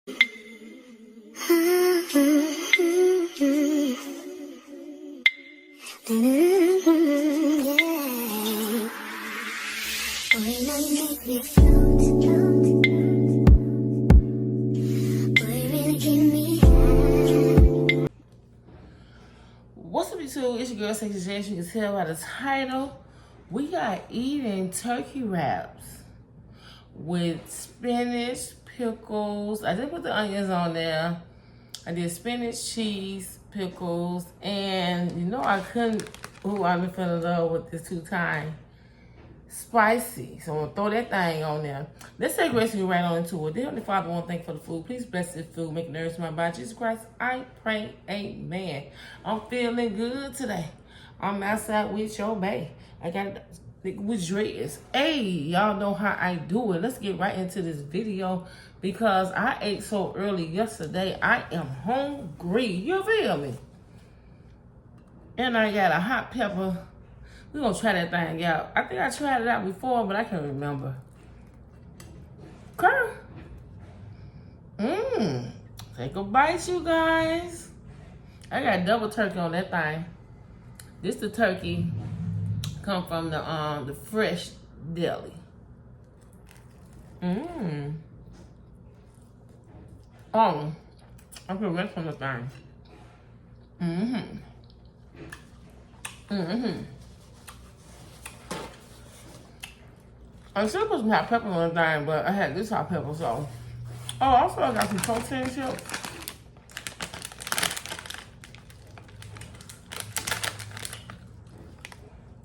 What's up, YouTube? It's your girl, Sexy Jess. You can tell by the title. We are eating turkey wraps with spinach, pickles. I did put the onions on there. I did spinach, cheese, pickles, and you know I couldn't. Ooh, I've been feeling love with this 2-time spicy. So I'm gonna throw that thing on there. Let's take recipe right on into it. Dear Heavenly Father, I want to thank you for the food. Please bless this food, make it nourish my body. Jesus Christ, I pray, amen. I'm feeling good today. I'm outside with your bae. I got with dreads. Hey, y'all know how I do it. Let's get right into this video because I ate so early yesterday. I am hungry. You feel me? And I got a hot pepper. We're gonna try that thing out. I think I tried it out before, but I can't remember. Okay. Take a bite, you guys. I got double turkey on that thing. This the turkey come from the fresh deli. Oh, I put rest on the thing. I should put some hot pepper on the thing, but I had this hot pepper, so. Oh, also I got some protein chips.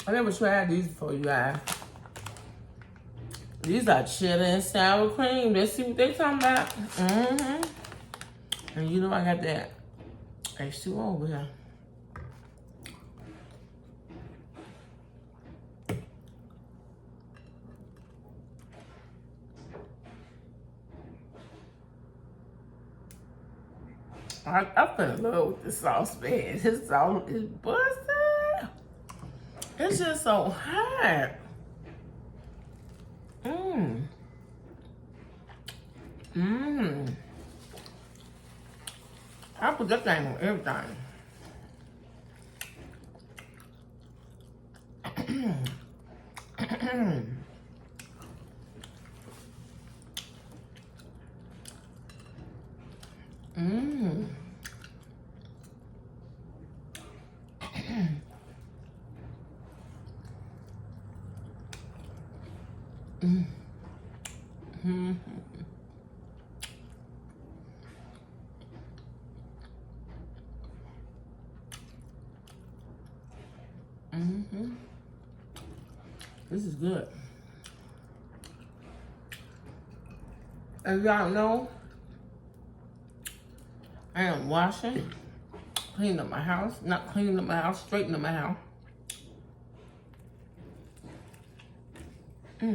I never tried these before, you guys. These are cheddar and sour cream. Let's see what they talking about. And you know I got that H2O over here. I fell in love with the sauce, man. This sauce is busted. It's just so hot. I put that thing on everything. This is good. As y'all know, I am washing, cleaning up my house. Not cleaning up my house, straightening up my house. I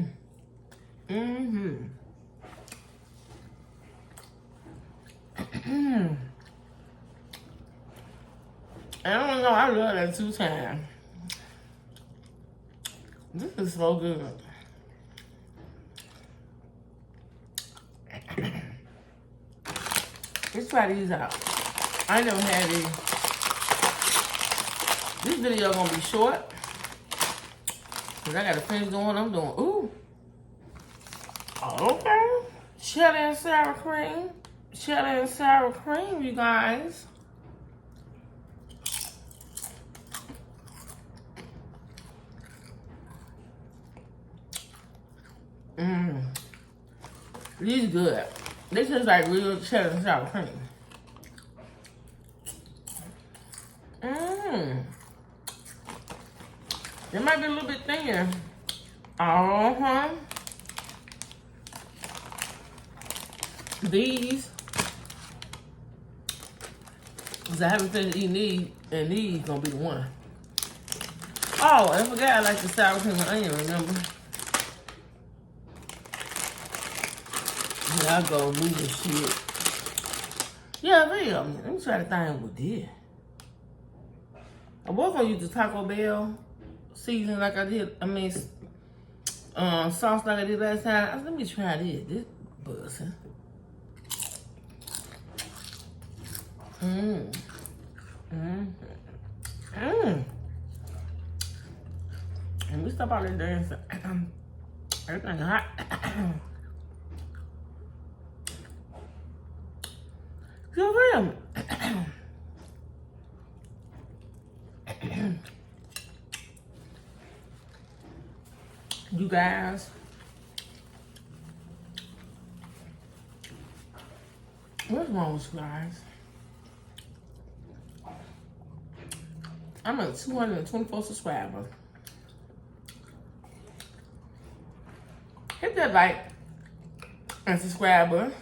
don't know, I love that 2-time. This is so good. Let's try these out. I never had these. This video gonna be short. Cause I gotta finish doing what I'm doing. Ooh. Okay. Cheddar and sour cream. Cheddar and sour cream, you guys. These good. This is like real cheddar and sour cream. It might be a little bit thinner. These, cause I haven't finished eating these, and these gonna be the one. Oh, and I forgot I like the sour cream and onion, remember? Yeah, I go moving shit. Yeah, real. Let me try the thing with this. I was gonna use the Taco Bell seasoning like I did. Sauce like I did last time. Let me try this. This buzzing. Mmm. Mmm. Mmm. And we stop all that dancing. Everything hot. Good for him. You guys, what's wrong with you guys? I'm at 224 subscribers. Hit that like and subscribe button.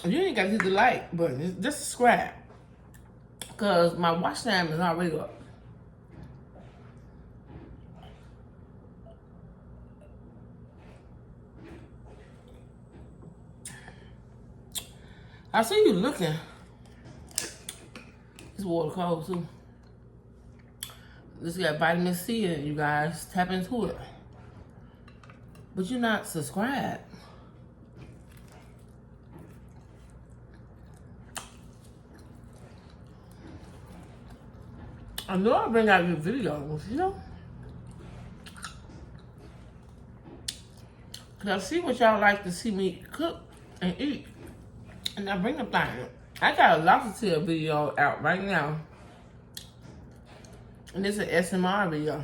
You ain't got to hit the like button. Just subscribe. Because my watch time is already up. I see you looking. This water cold too. This got vitamin C in it, you guys. Tap into it. But you're not subscribed. I know I bring out your videos, you know? Cause I see what y'all like to see me cook and eat. And I bring them things. I got a lobster tail video out right now. And it's an SMR video.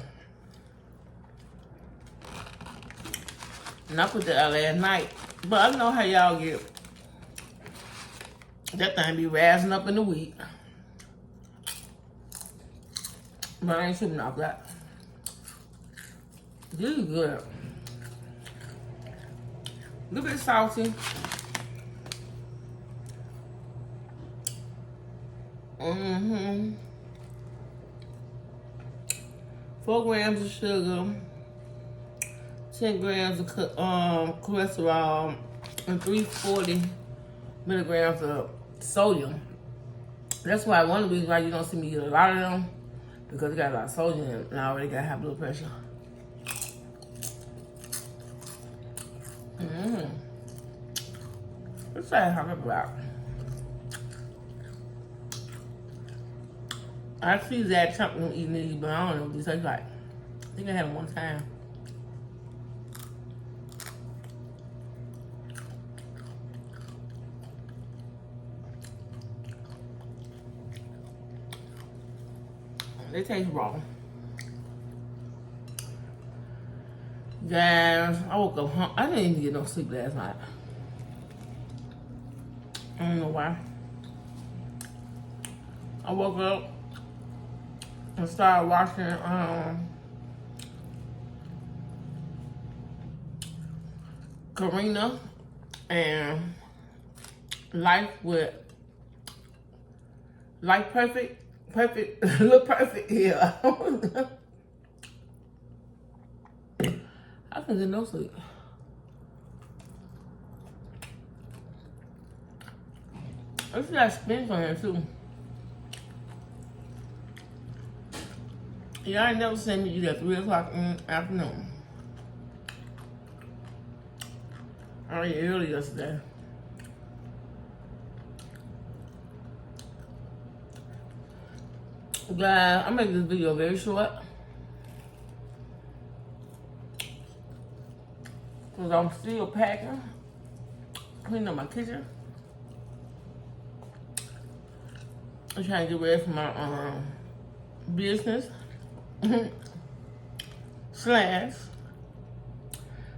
And I put that out last night. But I know how y'all get. That thing be razzing up in the week. But I ain't tripping off that. This is good. A little bit salty. Mm-hmm. 4 grams of sugar, 10 grams of cholesterol, and 340 milligrams of sodium. That's why one of the reasons why you don't see me eat a lot of them, because it got a lot of sodium in it, and I already got high blood pressure. Let's try to have it out. I see that something eating these, but I don't know what these taste like. I think I had them one time. They taste raw. Guys, I woke up hungry. I didn't even get no sleep last night. I don't know why. I woke up and started watching Karina and Life Perfect, look perfect here. I couldn't get no sleep. I see that spinach on here too. Y'all ain't never seen me eat at 3 o'clock in the afternoon. I ate early yesterday. Guys, I'm making this video very short. Because I'm still packing, cleaning up my kitchen. I'm trying to get ready for my business /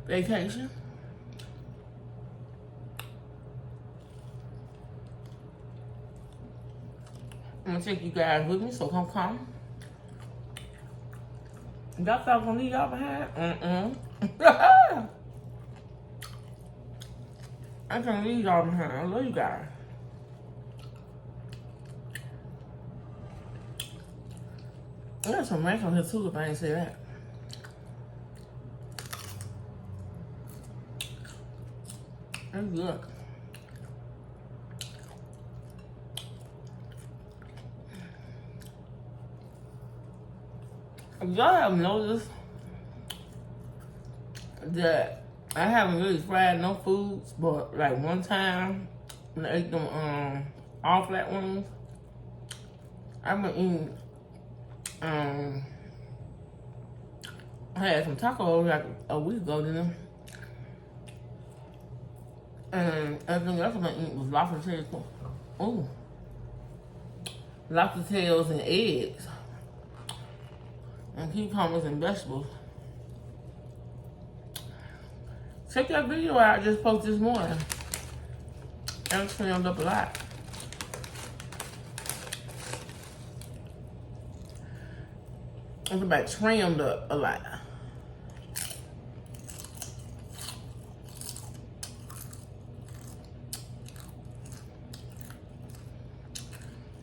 vacation. I'm gonna take you guys with me, so come. Y'all thought I was gonna leave y'all behind? I can't leave y'all behind. I love you guys. I got some ranch on here too, if I ain't say that. That's good. If y'all have noticed that I haven't really fried no foods, but like one time when I ate them all flat ones, I've been eating, I had some tacos like a week ago, didn't I? And everything else I've been eating was lobster tails. Ooh. Lobster tails and eggs. And cucumbers and vegetables. Check that video out I just posted this morning. And it's trimmed up a lot. It's about trimmed up a lot.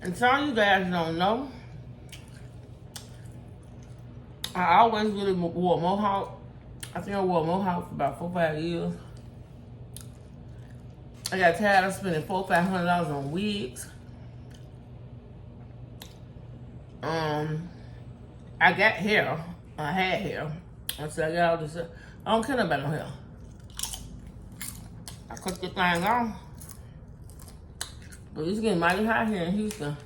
And some of you guys don't know, I always really wore a mohawk. I think I wore a mohawk for about 4 or 5 years. I got tired of spending $400 or $500 on wigs. I got hair. I had hair. Until I got all this. I don't care about no hair. I cut this thing off. But it's getting mighty hot here in Houston.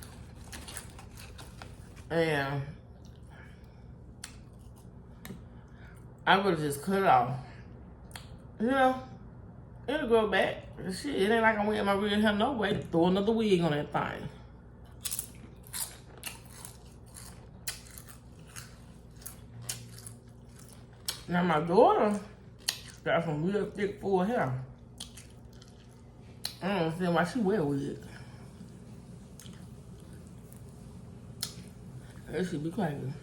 And I would just cut it off. You know, it'll grow back. Shit, it ain't like I'm wearing my real hair no way. Throw another wig on that thing. Now my daughter got some real thick full hair. I don't understand why she wear wig. That should be crazy.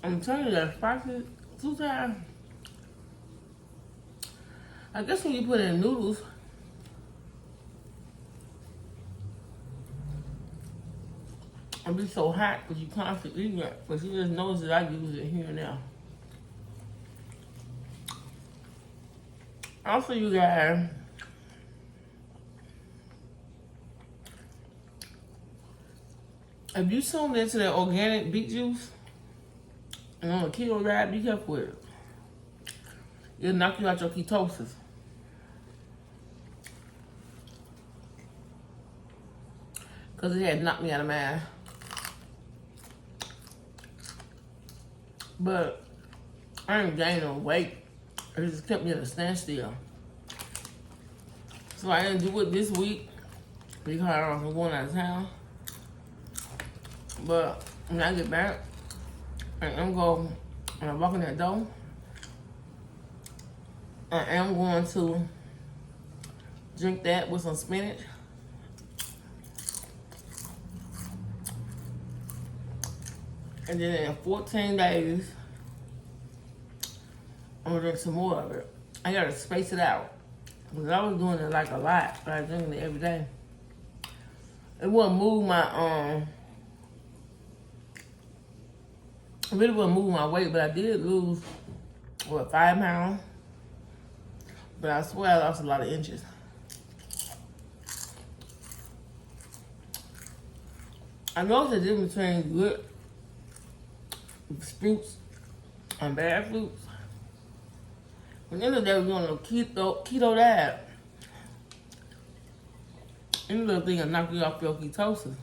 I'm telling you that spicy 2 times. I guess when you put in noodles, it'll be so hot because you constantly eating it. But you just notice that I use it here and there. Also, you guys, if you tuned into that organic beet juice and on a keto diet, be careful with it. It'll knock you out your ketosis. Because it had knocked me out of mine. But I didn't gain no weight. It just kept me at a standstill. So I didn't do it this week because I was going out of town. But when I get back, I'm going, when I walk in that door, I am going to drink that with some spinach. And then in 14 days, I'm gonna drink some more of it. I gotta space it out. Because I was doing it like a lot, but I was drinking it every day. It wouldn't move my, it really wouldn't move my weight, but I did lose, what, 5 pounds? But I swear I lost a lot of inches. I know the difference between good fruits and bad fruits. At the end of the day, we're doing a keto diet. Any little thing will knock you off your ketosis.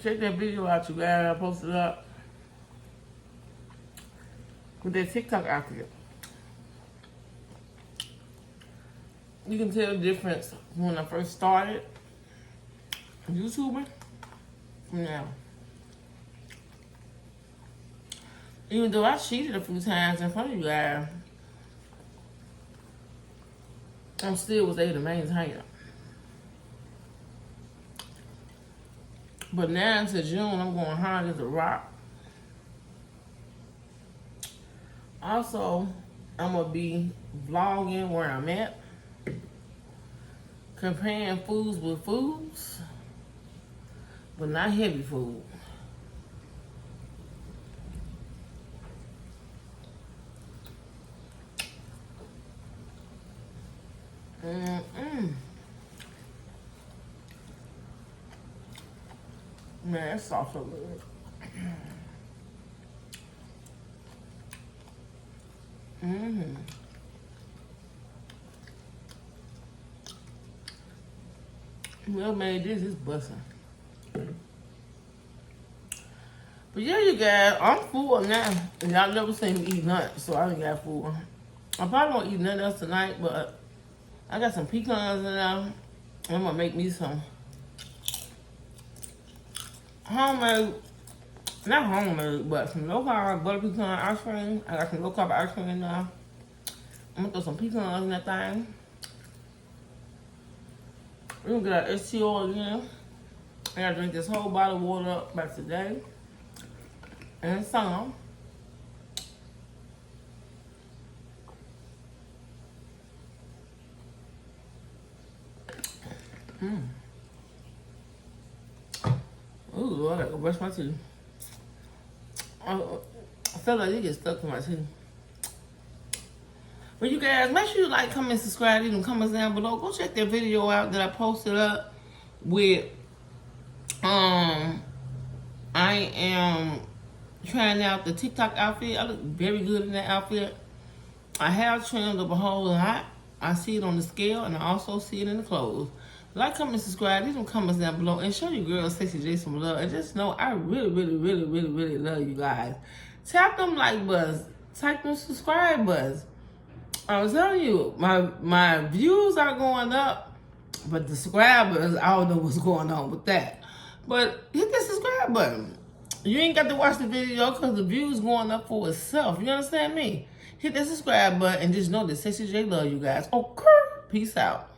Check that video out, you guys. I posted it up with that TikTok outfit. You can tell the difference when I first started YouTubing from now. Even though I cheated a few times in front of you guys, I still was able to maintain it. But now into June, I'm going hard as a rock. Also, I'm going to be vlogging where I'm at. Comparing foods with foods, but not heavy food. Man, that sauce so good. Mm-hmm. Whoever made this is busting. But yeah, you guys, I'm full now. And y'all never seen me eat lunch, so I ain't got food. I probably won't eat nothing else tonight, but I got some pecans in there. I'm gonna make me some homemade, not homemade, but some low carb butter pecan ice cream. I got some low carb ice cream in there. I'm gonna throw some pecans in that thing. We're gonna get our ST oil again. I gotta drink this whole bottle of water up by today. And some. Ooh, Lord, I gotta go brush my teeth. I feel like it gets stuck to my teeth. But you guys, make sure you like, comment, subscribe, leave them comments down below. Go check that video out that I posted up with, I am trying out the TikTok outfit. I look very good in that outfit. I have trimmed up a whole lot. I see it on the scale, and I also see it in the clothes. Like, comment, subscribe, leave them comments down below, and show your girl Sexy J some love. And just know I really, really, really, really, really love you guys. Tap them like buttons. Tap them subscribe buttons. I was telling you, my views are going up, but the subscribers, I don't know what's going on with that. But hit the subscribe button. You ain't got to watch the video because the views going up for itself. You understand me? Hit that subscribe button and just know that Sexy J love you guys. Okay, peace out.